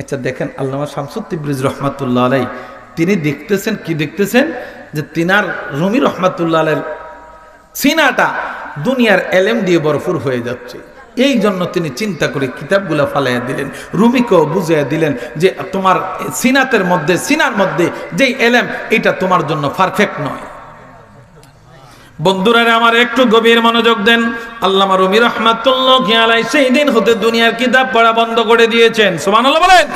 আচ্ছা দেখেন আল্লামা শামসুদ তিবরিজ রহমাতুল্লাহ আলাইহি তিনি দেখতেছেন কি দেখতেছেন যে তিনার রুমি রহমাতুল্লাহ আলাইহির সিনাটা দুনিয়ার এলেম দিয়ে ভরপুর হয়ে যাচ্ছে। এই জন্য তিনি চিন্তা করে কিতাবগুলা ফালাইয়া দিলেন, রুমিকেও বুঝাইয়া দিলেন যে তোমার সিনাতের মধ্যে সিনার মধ্যে যেই এলেম এটা তোমার জন্য পারফেক্ট নয়। বন্ধুরা আমার একটু গভীর মনোযোগ দেন। আল্লামা রুমি রাহমাতুল্লাহি আলাইহি সেই দিন হতে দুনিয়ার কিতাব পড়া বন্ধ করে দিয়েছেন। সুবহানাল্লাহ বলেন।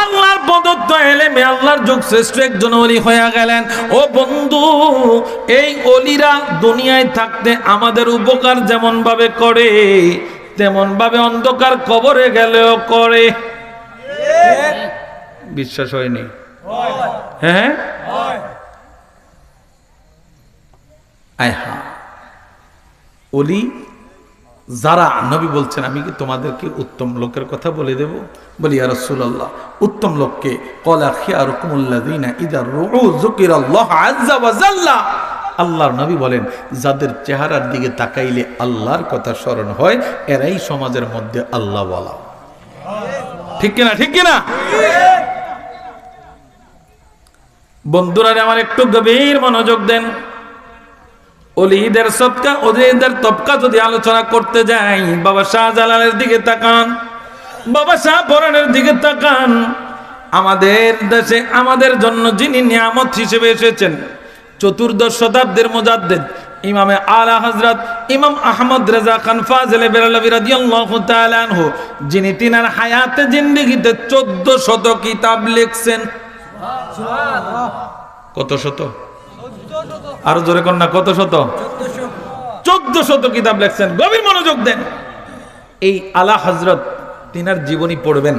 আল্লাহর প্রদত্ত ইলমে আল্লাহর যুগ শ্রেষ্ঠ একজন ওলি হয়ে গেলেন। ও বন্ধু, এই ওলিরা দুনিয়ায় থাকতে আমাদের উপকার যেমন ভাবে করে তেমন ভাবে অন্ধকার কবরে গেলেও করে। বিশ্বাস হয়নি? হ্যাঁ ওলি যারা নবী বলছেন আমি কি তোমাদেরকে উত্তম লোকের কথা বলে দেব? বলি ইয়া রাসূলুল্লাহ, উত্তম লোককে ক্বালা খিয়ারুকুমুল্লাযিনা ইযা রুউ যুকিরাল্লাহু আযজা ওয়া জাল্লা। আল্লাহর নবী বলেন যাদের চেহারার দিকে তাকাইলে আল্লাহর কথা স্মরণ হয় এরাই সমাজের মধ্যে আল্লাহ ওয়ালা। ঠিক কিনা? ঠিক কিনা? বন্ধুরা আমার একটু গভীর মনোযোগ দেন। ওলিদের সদকা ওলিদের তবকা যদি আলোচনা করতে যাই, বাবা শাহজালালের দিকে তাকান, বাবা শাহ পরানের দিকে তাকান। আমাদের দেশে আমাদের জন্য যিনি নিয়ামত হিসেবে এসেছেন, চতুর্দশ শতাব্দীর মুজাদ্দিদ ইমামে আলা হযরত ইমাম আহমদ রেজা খান ফাজিলে বেরলভী রাদিয়াল্লাহু তাআলা আনহু, যিনি তিনার হায়াতে জিন্দেগিতে 1400 কিতাব লিখছেন। সুবহানাল্লাহ। কত শত? আরো জোরে কোন না, কত শত? 1400 কিতাব লিখছেন। গভীর মনোযোগ দেন। এই আলা হযরত তিনার জীবনী পড়বেন।